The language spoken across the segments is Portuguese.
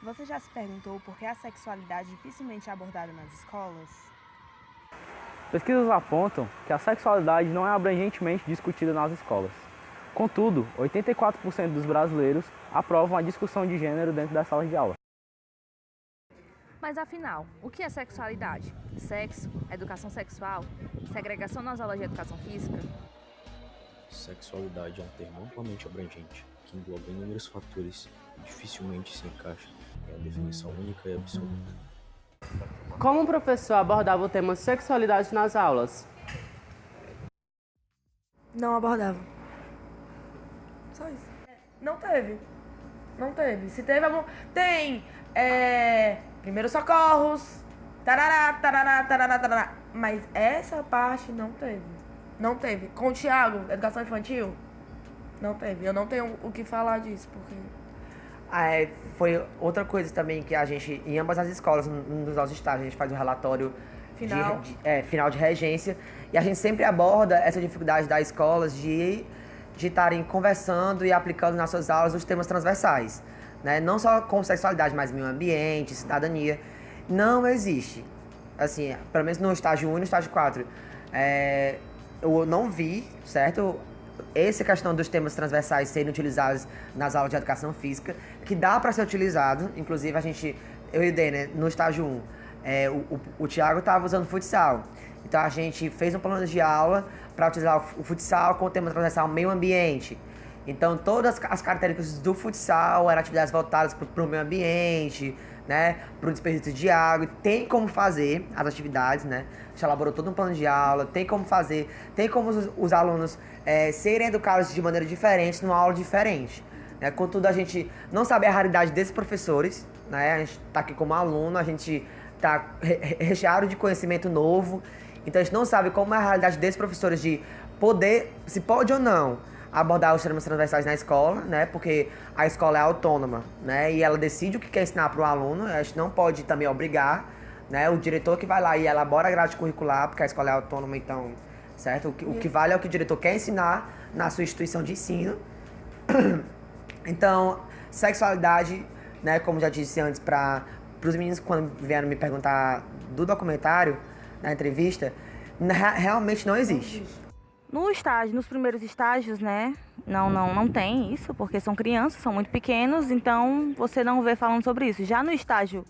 Você já se perguntou por que a sexualidade dificilmente é abordada nas escolas? Pesquisas apontam que a sexualidade não é abrangentemente discutida nas escolas. Contudo, 84% dos brasileiros aprovam a discussão de gênero dentro das salas de aula. Mas afinal, o que é sexualidade? Sexo, educação sexual, segregação nas aulas de educação física? Sexualidade é um termo amplamente abrangente, que engloba inúmeros fatores e dificilmente se encaixa em uma definição única e absoluta. Como o professor abordava o tema sexualidade nas aulas? Não abordava. Só isso. Não teve. Não teve. Se teve, tem primeiros socorros, tarará, tarará, tarará, tarará. Mas essa parte não teve. Não teve. Com o Thiago, educação infantil, não teve. Eu não tenho o que falar disso, porque... Foi outra coisa também que a gente, em ambas as escolas, nos nossos estágios, a gente faz um relatório Final. Final de regência, e a gente sempre aborda essa dificuldade das escolas de estarem conversando e aplicando nas suas aulas os temas transversais, né? Não só com sexualidade, mas meio ambiente, cidadania. Não existe. Assim, pelo menos no estágio 1 e no estágio 4. Eu não vi, certo? Essa questão dos temas transversais serem utilizados nas aulas de educação física, que dá para ser utilizado, inclusive eu e o Dê, né, no estágio 1, o Thiago estava usando futsal, então a gente fez um plano de aula para utilizar o futsal com o tema transversal meio ambiente. Então todas as características do futsal eram atividades voltadas para o meio ambiente, né, para o desperdício de água, tem como fazer as atividades, né, a gente elaborou todo um plano de aula, tem como fazer, tem como os alunos serem educados de maneira diferente, numa aula diferente, né, contudo a gente não sabe a realidade desses professores, né, a gente está aqui como aluno, a gente está recheado de conhecimento novo, então a gente não sabe como é a realidade desses professores de poder, se pode ou não, abordar os temas transversais na escola, né? Porque a escola é autônoma, né? E ela decide o que quer ensinar para o aluno. A gente não pode também obrigar, né? O diretor que vai lá e elabora a grade curricular, porque a escola é autônoma, então, certo? O que vale é o que o diretor quer ensinar na sua instituição de ensino. Então, sexualidade, né? Como já disse antes, para os meninos quando vieram me perguntar do documentário, na entrevista, realmente não existe. Nos primeiros estágios, né, não tem isso, porque são crianças, são muito pequenos, então você não vê falando sobre isso. Já no estágio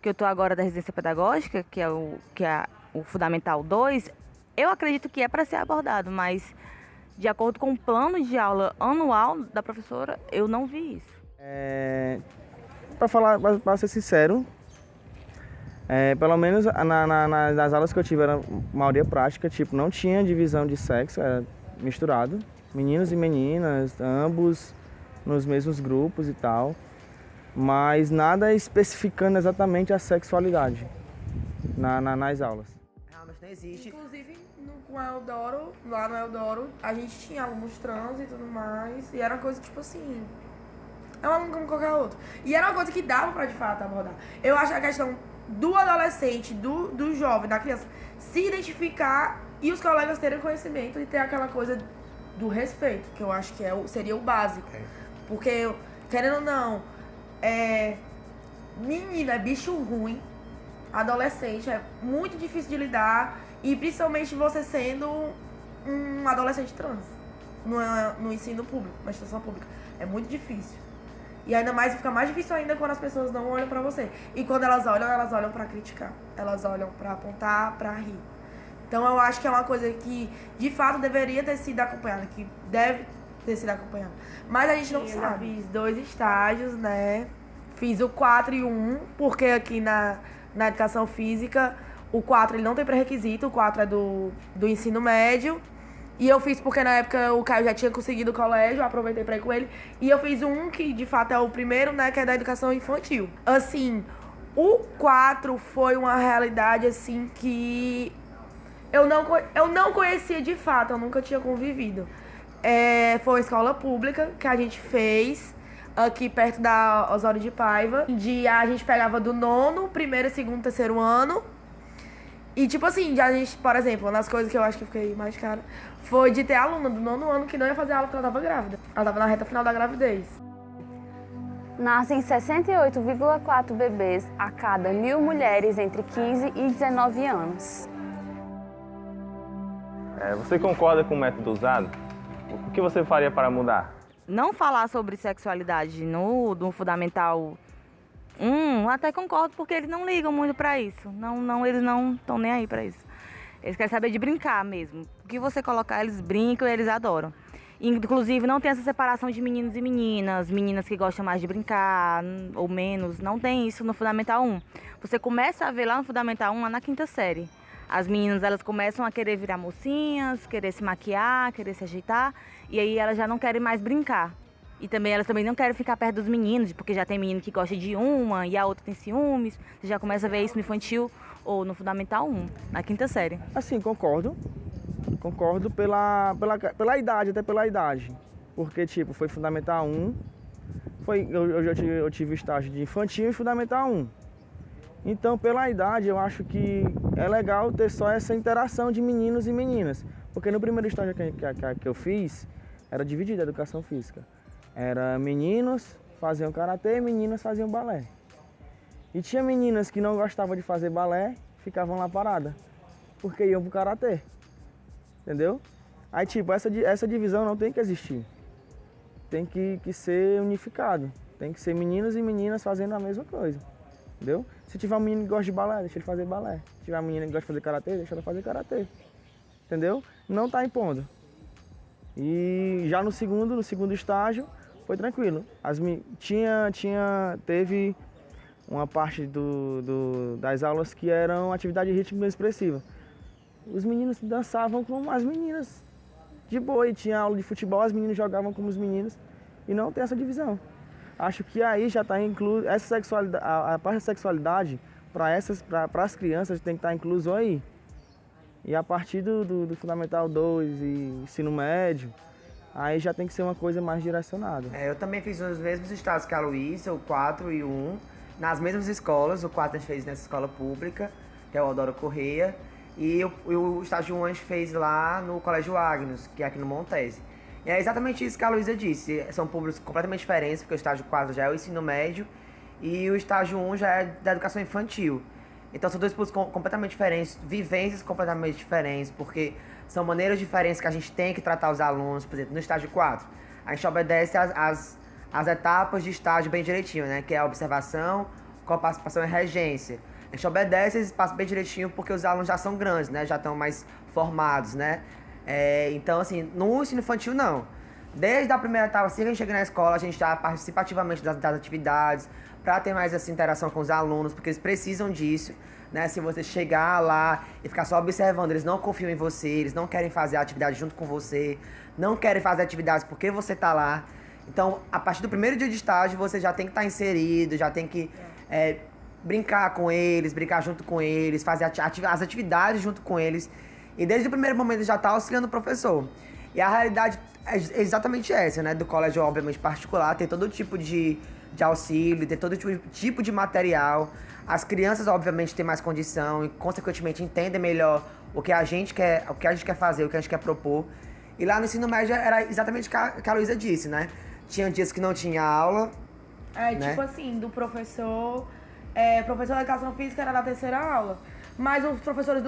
que eu tô agora da residência pedagógica, que é o Fundamental 2, eu acredito que é para ser abordado, mas de acordo com o plano de aula anual da professora, eu não vi isso. Para ser sincero, pelo menos nas aulas que eu tive era maioria prática, tipo, não tinha divisão de sexo, era misturado, meninos e meninas, ambos nos mesmos grupos e tal, mas nada especificando exatamente a sexualidade nas aulas. Realmente não existe. Inclusive, com a Eudoro, lá no Eudoro, a gente tinha alunos trans e tudo mais, e era uma coisa tipo assim, é um aluno como qualquer outro. E era uma coisa que dava pra, de fato, abordar. Eu acho que a questão do adolescente, do jovem, da criança, se identificar e os colegas terem conhecimento e ter aquela coisa do respeito, que eu acho que seria o básico. Porque, querendo ou não, menino é bicho ruim, adolescente é muito difícil de lidar, e principalmente você sendo um adolescente trans no ensino público, na instituição pública. É muito difícil. E ainda mais, fica mais difícil ainda quando as pessoas não olham pra você. E quando elas olham pra criticar. Elas olham pra apontar, pra rir. Então eu acho que é uma coisa que, de fato, deveria ter sido acompanhada, que deve ter sido acompanhada. Mas a gente não sabe. Eu fiz 2 estágios, né? Fiz o 4 e o 1, porque aqui na educação física, o 4 ele não tem pré-requisito, o 4 é do ensino médio. E eu fiz porque na época o Caio já tinha conseguido o colégio, eu aproveitei pra ir com ele. E eu fiz um que de fato é o primeiro, né, que é da educação infantil. Assim, o 4 foi uma realidade assim que eu não conhecia de fato, eu nunca tinha convivido. Foi uma escola pública que a gente fez aqui perto da Osório de Paiva. A gente pegava do 9º, 1º, 2º, 3º ano. E tipo assim, já a gente, por exemplo, uma das coisas que eu acho que eu fiquei mais cara foi de ter aluna do 9º ano que não ia fazer aula porque ela tava grávida. Ela tava na reta final da gravidez. nascem 68,4 bebês a cada 1.000 mulheres entre 15 e 19 anos. Você concorda com o método usado? O que você faria para mudar? Não falar sobre sexualidade no Fundamental 1, até concordo, porque eles não ligam muito pra isso. Eles não estão nem aí pra isso. Eles querem saber de brincar mesmo. O que você colocar, eles brincam e eles adoram. Inclusive, não tem essa separação de meninos e meninas que gostam mais de brincar ou menos. Não tem isso no Fundamental 1. Você começa a ver lá no Fundamental 1, lá na 5ª série. As meninas, elas começam a querer virar mocinhas, querer se maquiar, querer se ajeitar. E aí elas já não querem mais brincar. E também elas também não querem ficar perto dos meninos, porque já tem menino que gosta de uma e a outra tem ciúmes. Você já começa a ver isso no infantil ou no Fundamental 1, na 5ª série. Assim, concordo. Concordo pela idade, até pela idade. Porque, tipo, foi Fundamental 1, eu tive estágio de infantil e Fundamental 1. Então, pela idade, eu acho que é legal ter só essa interação de meninos e meninas. Porque no primeiro estágio que eu fiz, era dividida a educação física. Era meninos faziam karatê e meninas faziam balé. E tinha meninas que não gostavam de fazer balé, ficavam lá paradas, porque iam pro karatê. Entendeu? Aí, tipo, essa divisão não tem que existir. Tem que ser unificado. Tem que ser meninos e meninas fazendo a mesma coisa. Entendeu? Se tiver um menino que gosta de balé, deixa ele fazer balé. Se tiver uma menina que gosta de fazer karatê, deixa ela fazer karatê. Entendeu? Não tá impondo. E já no segundo estágio, foi tranquilo. Teve uma parte das aulas que eram atividade rítmica expressiva. Os meninos dançavam como as meninas, de boa. E tinha aula de futebol, as meninas jogavam como os meninos. E não tem essa divisão. Acho que aí já está incluso, essa sexualidade, a parte da sexualidade, para as crianças, tem que estar incluso aí. E a partir do Fundamental 2 e ensino médio, aí já tem que ser uma coisa mais direcionada. Eu também fiz os mesmos estágios que a Luísa, o 4 e o 1, nas mesmas escolas. O 4 a gente fez nessa escola pública, que é o Eudoro Correia, e o estágio 1 a gente fez lá no Colégio Agnus, que é aqui no Montese. E é exatamente isso que a Luísa disse, são públicos completamente diferentes, porque o estágio 4 já é o ensino médio e o estágio 1 já é da educação infantil. Então são dois públicos completamente diferentes, vivências completamente diferentes, porque são maneiras diferentes que a gente tem que tratar os alunos. Por exemplo, no estágio 4, a gente obedece as etapas de estágio bem direitinho, né? Que é a observação, coparticipação e regência. A gente obedece esse espaço bem direitinho porque os alunos já são grandes, né? Já estão mais formados, né? Então, assim, no ensino infantil, não. Desde a primeira etapa, assim que a gente chega na escola, a gente já participa ativamente das atividades, para ter mais essa interação com os alunos, porque eles precisam disso, né? Se você chegar lá e ficar só observando, eles não confiam em você, eles não querem fazer a atividade junto com você, não querem fazer atividades porque você tá lá. Então, a partir do primeiro dia de estágio, você já tem que estar inserido, já tem que brincar com eles, brincar junto com eles, fazer as atividades junto com eles. E desde o primeiro momento já está auxiliando o professor. E a realidade é exatamente essa, né? Do colégio, obviamente, particular, ter todo tipo de auxílio, ter todo tipo de material. As crianças, obviamente, têm mais condição e, consequentemente, entendem melhor o que a gente quer fazer, o que a gente quer propor. E lá no ensino médio era exatamente o que a Luísa disse, né? Tinha dias que não tinha aula. Né? Tipo assim, do professor... professor da educação física era da terceira aula. Mas os professores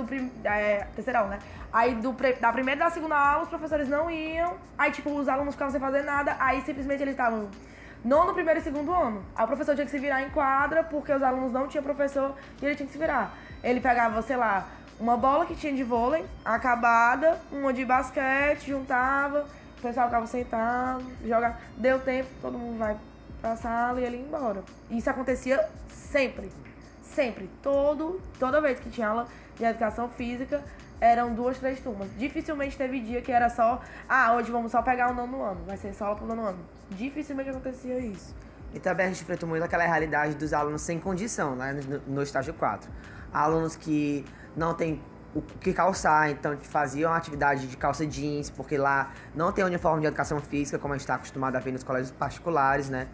terceira aula, né? Aí da primeira e da segunda aula, os professores não iam. Aí, tipo, os alunos ficavam sem fazer nada. Aí, simplesmente, eles estavam no primeiro e segundo ano. Aí o professor tinha que se virar em quadra, porque os alunos não tinham professor e ele tinha que se virar. Ele pegava, sei lá, uma bola que tinha de vôlei, acabada, uma de basquete, juntava, o pessoal ficava sentado, jogava. Deu tempo, todo mundo vai pra sala e ele ia embora. Isso acontecia sempre. Sempre. Toda vez que tinha aula de educação física, eram 2, 3 turmas. Dificilmente teve dia que era só, hoje vamos só pegar o 9º ano, vai ser só aula pro 9º ano. Dificilmente acontecia isso. E também a gente enfrentou muito aquela realidade dos alunos sem condição, né, no estágio 4. Alunos que não têm o que calçar, então faziam atividade de calça jeans, porque lá não tem uniforme de educação física, como a gente está acostumado a ver nos colégios particulares, né?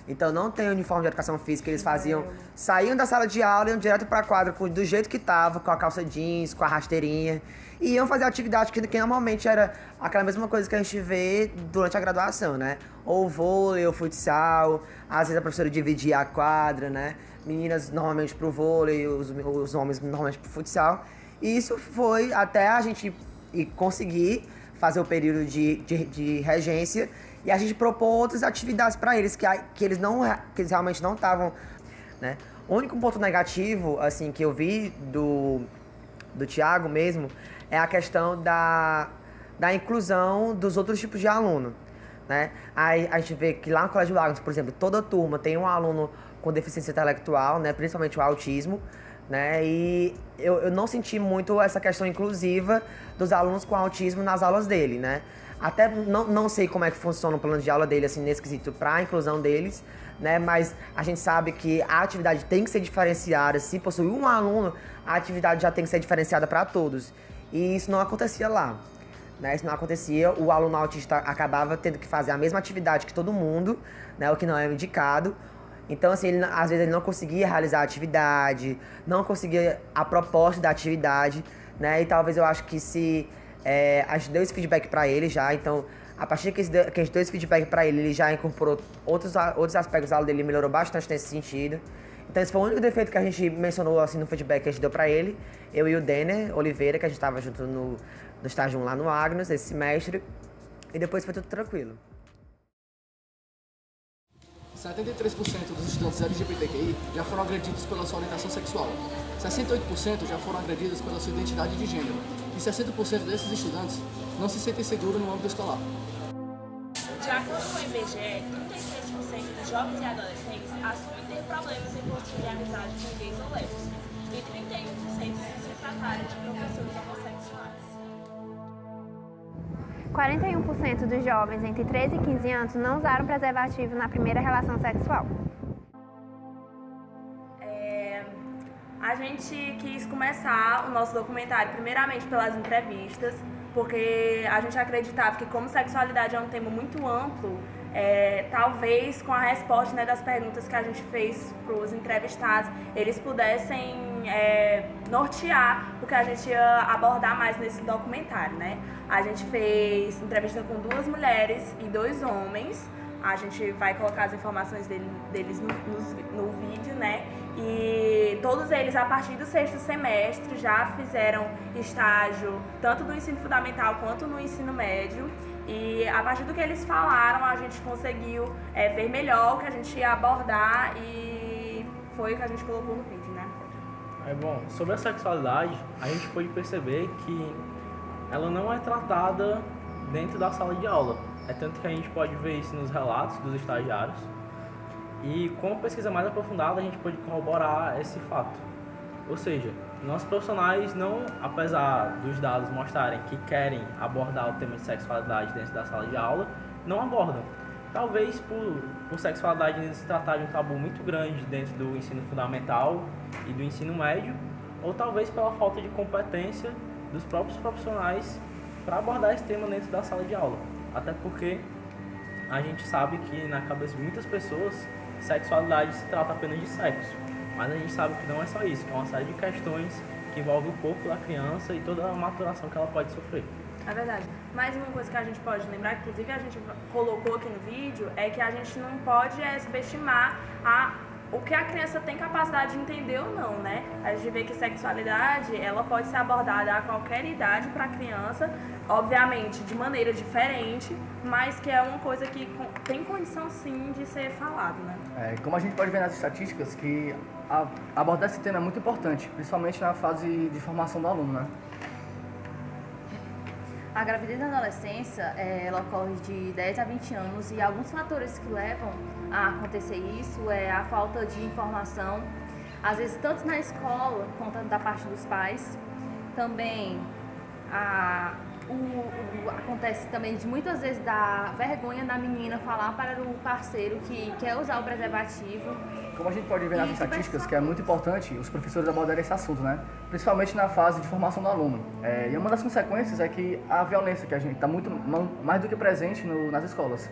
Então não tem uniforme de educação física, eles saíam da sala de aula e iam direto pra quadra do jeito que tava, com a calça jeans, com a rasteirinha. E iam fazer atividade que normalmente era aquela mesma coisa que a gente vê durante a graduação, né? Ou vôlei, ou futsal, às vezes a professora dividia a quadra, né? Meninas normalmente pro vôlei, os homens normalmente pro futsal. E isso foi até a gente conseguir fazer o período de regência e a gente propor outras atividades para eles que eles realmente não estavam, né? O único ponto negativo, assim, que eu vi do Thiago mesmo é a questão da inclusão dos outros tipos de aluno, né? Aí a gente vê que lá no Colégio Lagos, por exemplo, toda turma tem um aluno com deficiência intelectual, né? Principalmente o autismo, né? E eu não senti muito essa questão inclusiva dos alunos com autismo nas aulas dele, né? Até não sei como é que funciona o plano de aula dele, assim, nesse quesito para a inclusão deles, né? Mas a gente sabe que a atividade tem que ser diferenciada. Se possui um aluno, a atividade já tem que ser diferenciada para todos. E isso não acontecia lá, né? Isso não acontecia. O aluno autista acabava tendo que fazer a mesma atividade que todo mundo, né? O que não é indicado. Então, assim, às vezes ele não conseguia realizar a atividade, não conseguia a proposta da atividade, né? E talvez eu acho que se a gente deu esse feedback para ele já, então, a partir que a gente deu esse feedback para ele já incorporou outros aspectos da aula dele, melhorou bastante nesse sentido. Então, esse foi o único defeito que a gente mencionou, assim, no feedback que a gente deu para ele, eu e o Denner Oliveira, que a gente estava junto no estágio 1 lá no Agnos, esse semestre, e depois foi tudo tranquilo. 73% dos estudantes LGBTQI já foram agredidos pela sua orientação sexual. 68% já foram agredidos pela sua identidade de gênero. E 60% desses estudantes não se sentem seguros no âmbito escolar. De acordo com o IBGE, 33% dos jovens e adolescentes assumem ter problemas em construir amizade com gays ou lésbicas. E 31% se tratarem de professores homossexuais. 41% dos jovens entre 13 e 15 anos não usaram preservativo na primeira relação sexual. A gente quis começar o nosso documentário primeiramente pelas entrevistas, porque a gente acreditava que como sexualidade é um tema muito amplo, talvez com a resposta, né, das perguntas que a gente fez para os entrevistados, eles pudessem nortear o que a gente ia abordar mais nesse documentário, né? A gente fez entrevista com 2 mulheres e 2 homens. A gente vai colocar as informações deles no vídeo, né? E todos eles, a partir do 6º semestre, já fizeram estágio tanto no ensino fundamental quanto no ensino médio. E a partir do que eles falaram, a gente conseguiu ver melhor o que a gente ia abordar e foi o que a gente colocou no vídeo, né? Bom, sobre a sexualidade, a gente pôde perceber que ela não é tratada dentro da sala de aula. É tanto que a gente pode ver isso nos relatos dos estagiários. E com a pesquisa mais aprofundada, a gente pode corroborar esse fato. Ou seja, nossos profissionais não, apesar dos dados mostrarem que querem abordar o tema de sexualidade dentro da sala de aula, não abordam. Talvez por sexualidade se tratar de um tabu muito grande dentro do ensino fundamental e do ensino médio, ou talvez pela falta de competência dos próprios profissionais para abordar esse tema dentro da sala de aula. Até porque a gente sabe que na cabeça de muitas pessoas, sexualidade se trata apenas de sexo. Mas a gente sabe que não é só isso, que é uma série de questões que envolvem o corpo da criança e toda a maturação que ela pode sofrer. É verdade. Mais uma coisa que a gente pode lembrar, que inclusive a gente colocou aqui no vídeo, é que a gente não pode subestimar o que a criança tem capacidade de entender ou não, né? A gente vê que sexualidade, ela pode ser abordada a qualquer idade para a criança, obviamente de maneira diferente, mas que é uma coisa que tem condição sim de ser falado, né? Como a gente pode ver nas estatísticas, que abordar esse tema é muito importante, principalmente na fase de formação do aluno, né? A gravidez na adolescência, ela ocorre de 10 a 20 anos e alguns fatores que levam a acontecer isso é a falta de informação, às vezes tanto na escola quanto da parte dos pais. Também acontece também de muitas vezes da vergonha da menina falar para o parceiro que quer usar o preservativo. Como a gente pode ver nas estatísticas, que é muito importante os professores abordarem esse assunto, né? Principalmente na fase de formação do aluno. E uma das consequências é que a violência, que a gente está muito mais do que presente nas escolas.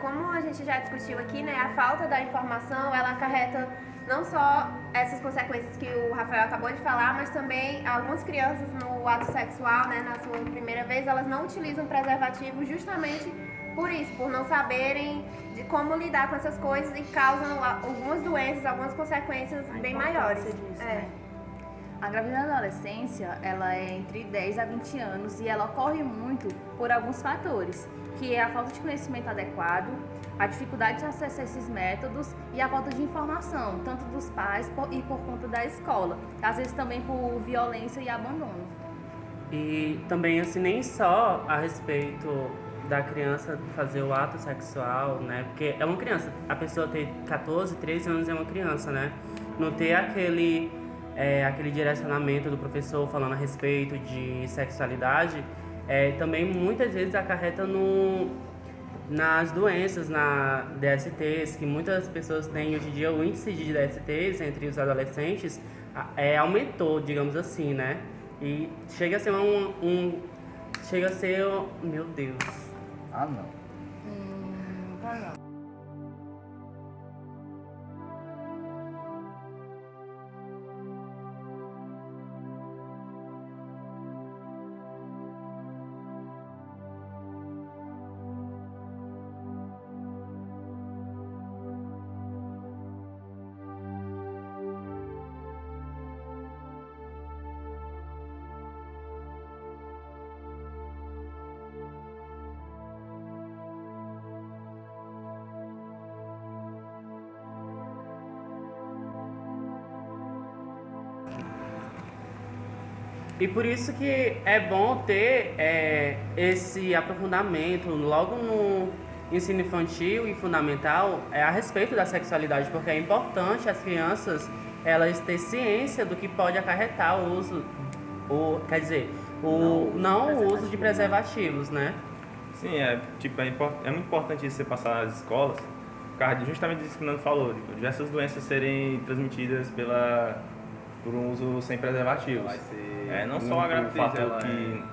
Como a gente já discutiu aqui, né, a falta da informação, ela acarreta não só essas consequências que o Rafael acabou de falar, mas também algumas crianças no ato sexual, né, na sua primeira vez, elas não utilizam preservativo justamente por isso, por não saberem de como lidar com essas coisas e causam algumas doenças, algumas consequências bem maiores. Disso, né? A gravidez na adolescência, ela é entre 10 a 20 anos e ela ocorre muito por alguns fatores, que é a falta de conhecimento adequado, a dificuldade de acessar esses métodos e a falta de informação, tanto dos pais e por conta da escola, às vezes também por violência e abandono. E também, assim, nem só a respeito da criança fazer o ato sexual, né? Porque é uma criança, a pessoa ter 14, 13 anos é uma criança, né? Não ter aquele direcionamento do professor falando a respeito de sexualidade, também muitas vezes acarreta nas doenças, na DSTs, que muitas pessoas têm hoje em dia. O índice de DSTs entre os adolescentes aumentou, digamos assim, né? E chega a ser meu Deus. Ah, não. Tá não. E por isso que é bom ter esse aprofundamento logo no ensino infantil e fundamental a respeito da sexualidade, porque é importante as crianças elas terem ciência do que pode acarretar o uso, o uso de preservativos, né? Sim, é muito importante isso ser passado nas escolas, por causa justamente disso que o Nando falou, de diversas doenças serem transmitidas por um uso sem preservativos. Não só a gravidez, que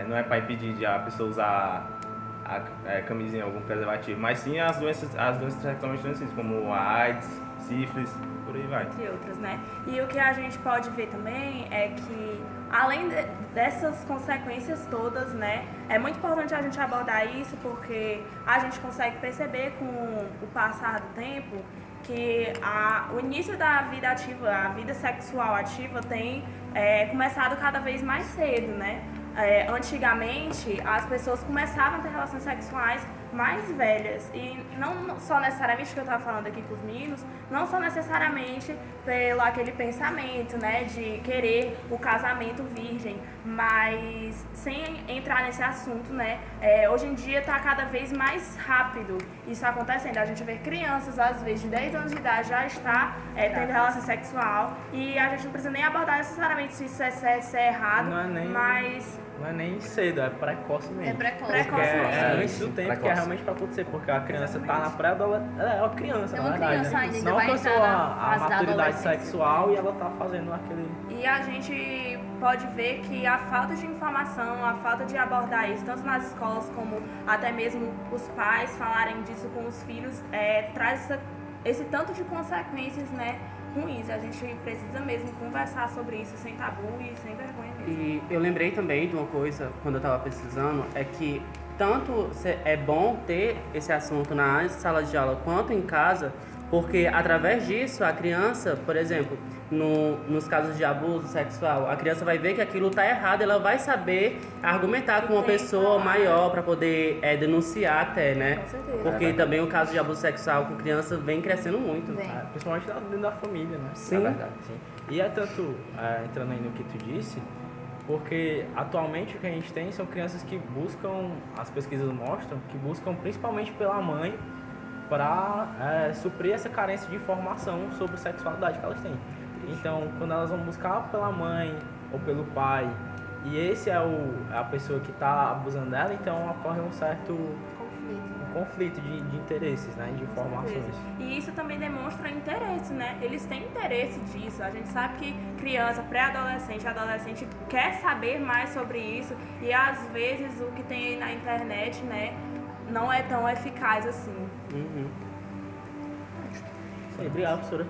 não é para impedir de a pessoa usar a camisinha, algum preservativo, mas sim as doenças sexualmente transmissíveis, como a AIDS, sífilis, por aí vai. Entre outras, né? E o que a gente pode ver também é que, além dessas consequências todas, né, é muito importante a gente abordar isso, porque a gente consegue perceber com o passar do tempo que o início da vida ativa, a vida sexual ativa tem começado cada vez mais cedo, né? Antigamente, as pessoas começavam a ter relações sexuais mais velhas e não só necessariamente, que eu estava falando aqui com os meninos, não só necessariamente pelo aquele pensamento, né, de querer o casamento virgem, mas sem entrar nesse assunto, né, hoje em dia está cada vez mais rápido isso acontecendo. A gente vê crianças, às vezes, de 10 anos de idade já está tendo relação sexual e a gente não precisa nem abordar necessariamente se isso é certo, se é errado, Não é nem cedo, é precoce mesmo. É precoce. Antes do tempo que é realmente para acontecer, porque a criança está na pré-adolescência. É uma criança, na verdade. Criança ainda, não vai alcançou entrar a maturidade sexual e ela está fazendo aquele. E a gente pode ver que a falta de informação, a falta de abordar isso, tanto nas escolas como até mesmo os pais falarem disso com os filhos, traz esse tanto de consequências, né, ruins. A gente precisa mesmo conversar sobre isso sem tabu e sem vergonha mesmo. E eu lembrei também de uma coisa, quando eu estava pesquisando, é que tanto é bom ter esse assunto na sala de aula quanto em casa, porque através disso a criança, por exemplo, nos casos de abuso sexual, a criança vai ver que aquilo está errado, ela vai saber argumentar com uma pessoa maior para poder denunciar até, né? Com certeza. Porque também o caso de abuso sexual com criança vem crescendo muito. Principalmente dentro da família, né? Sim. É verdade, sim. E é tanto, entrando aí no que tu disse, porque atualmente o que a gente tem são crianças que buscam, as pesquisas mostram, que buscam principalmente pela mãe para suprir essa carência de informação sobre sexualidade que elas têm. Então, quando elas vão buscar pela mãe ou pelo pai, e esse é a pessoa que está abusando dela, então ocorre um certo conflito de interesses, né, de informações. E isso também demonstra interesse, né? Eles têm interesse disso. A gente sabe que criança, pré-adolescente, adolescente quer saber mais sobre isso e às vezes o que tem aí na internet, né, não é tão eficaz assim. Obrigado, professora.